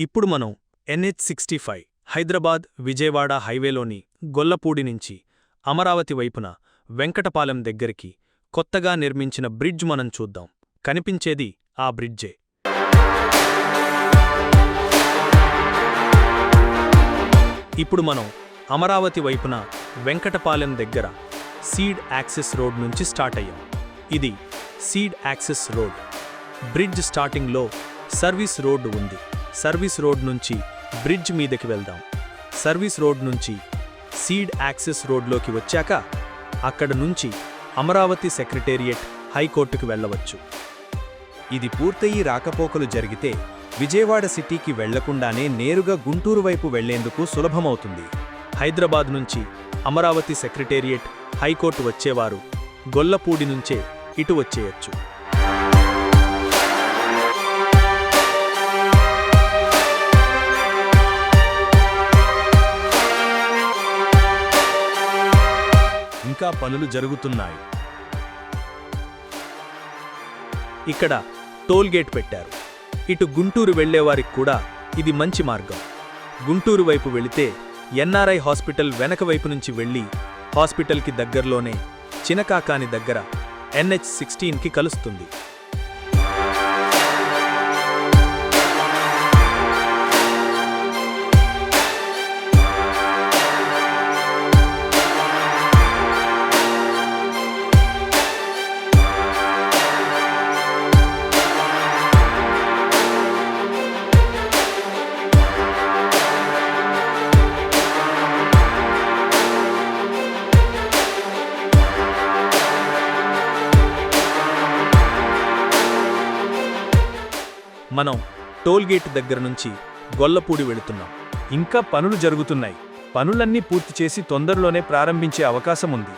ఇప్పుడు మనం NH65 హైదరాబాద్ విజయవాడ హైవేలోని గొల్లపూడి నుంచి అమరావతి వైపున వెంకటపాలెం దగ్గరికి కొత్తగా నిర్మించిన బ్రిడ్జ్ మనం చూద్దాం. కనిపించేది ఆ బ్రిడ్జే. ఇప్పుడు మనం అమరావతి వైపున వెంకటపాలెం దగ్గర సీడ్ యాక్సెస్ రోడ్ నుంచి స్టార్ట్ అయ్యాం. ఇది సీడ్ యాక్సెస్ రోడ్. బ్రిడ్జ్ స్టార్టింగ్లో సర్వీస్ రోడ్డు ఉంది. సర్వీస్ రోడ్ నుంచి బ్రిడ్జ్ మీదకి వెళ్దాం. సర్వీస్ రోడ్ నుంచి సీడ్ యాక్సెస్ రోడ్లోకి వచ్చాక అక్కడ నుంచి అమరావతి సెక్రటేరియట్ హైకోర్టుకు వెళ్ళవచ్చు. ఇది పూర్తయి రాకపోకలు జరిగితే విజయవాడ సిటీకి వెళ్లకుండానే నేరుగా గుంటూరు వైపు వెళ్లేందుకు సులభమవుతుంది. హైదరాబాద్ నుంచి అమరావతి సెక్రటేరియట్ హైకోర్టు వచ్చేవారు గొల్లపూడి నుంచే ఇటు వచ్చేయచ్చు. ఇంకా పనులు జరుగుతున్నాయి. ఇక్కడ టోల్గేట్ పెట్టారు. ఇటు గుంటూరు వెళ్లేవారికి కూడా ఇది మంచి మార్గం. గుంటూరు వైపు వెళితే NRI హాస్పిటల్ వెనక వైపు నుంచి వెళ్లి హాస్పిటల్కి దగ్గరలోనే చినకాకాని దగ్గర NH16కి కలుస్తుంది. మనం టోల్గేట్ దగ్గర నుంచి గొల్లపూడి వెళుతున్నాం. ఇంకా పనులు జరుగుతున్నాయి. పనులన్నీ పూర్తి చేసి తొందరలోనే ప్రారంభించే అవకాశం ఉంది.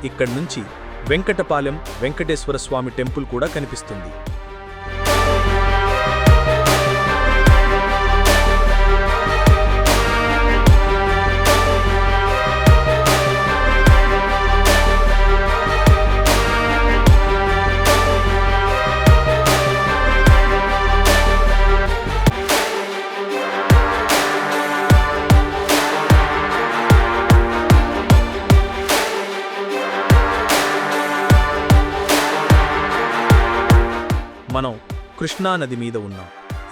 ఇక్కడి నుంచి వెంకటపాలెం వెంకటేశ్వర స్వామి టెంపుల్ కూడా కనిపిస్తుంది. మనం కృష్ణానది మీద ఉన్నాం.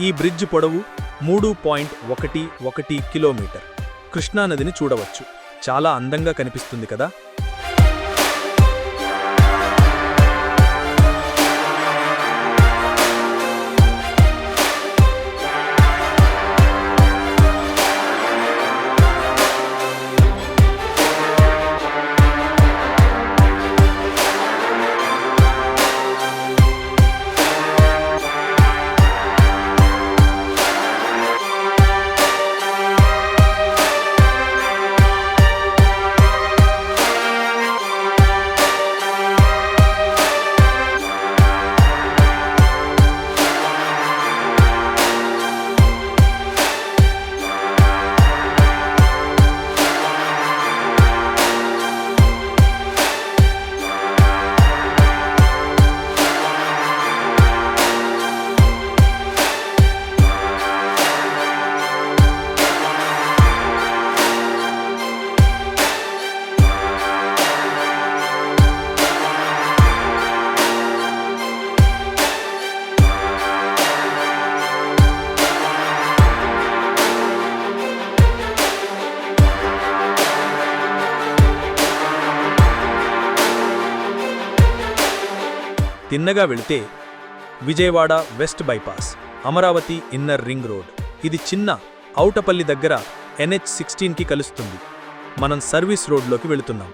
ఈ బ్రిడ్జ్ పొడవు 3.11 కిలోమీటర్. కృష్ణానదిని చూడవచ్చు. చాలా అందంగా కనిపిస్తుంది కదా. తిన్నగా వెళితే Vijayawada west bypass, Amaravati inner ring road. ఇది చిన్న ఔటపల్లి దగ్గర NH16కి కలుస్తుంది. మనం సర్వీస్ రోడ్లోకి వెళుతున్నాం.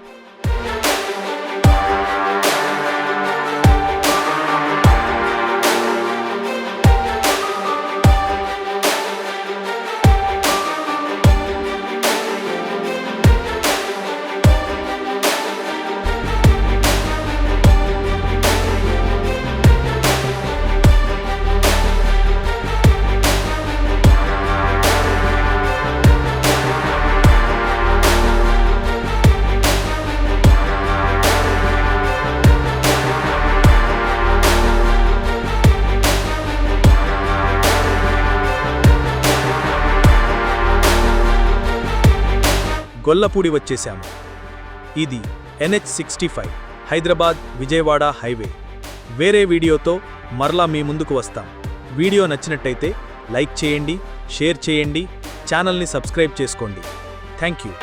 గొల్లపూడి వచ్చేశాము. ఇది NH65 హైదరాబాద్ విజయవాడ హైవే. వేరే వీడియోతో మరలా మీ ముందుకు వస్తాం. వీడియో నచ్చినట్టయితే లైక్ చేయండి, షేర్ చేయండి, ఛానల్ని సబ్స్క్రైబ్ చేసుకోండి. Thank you.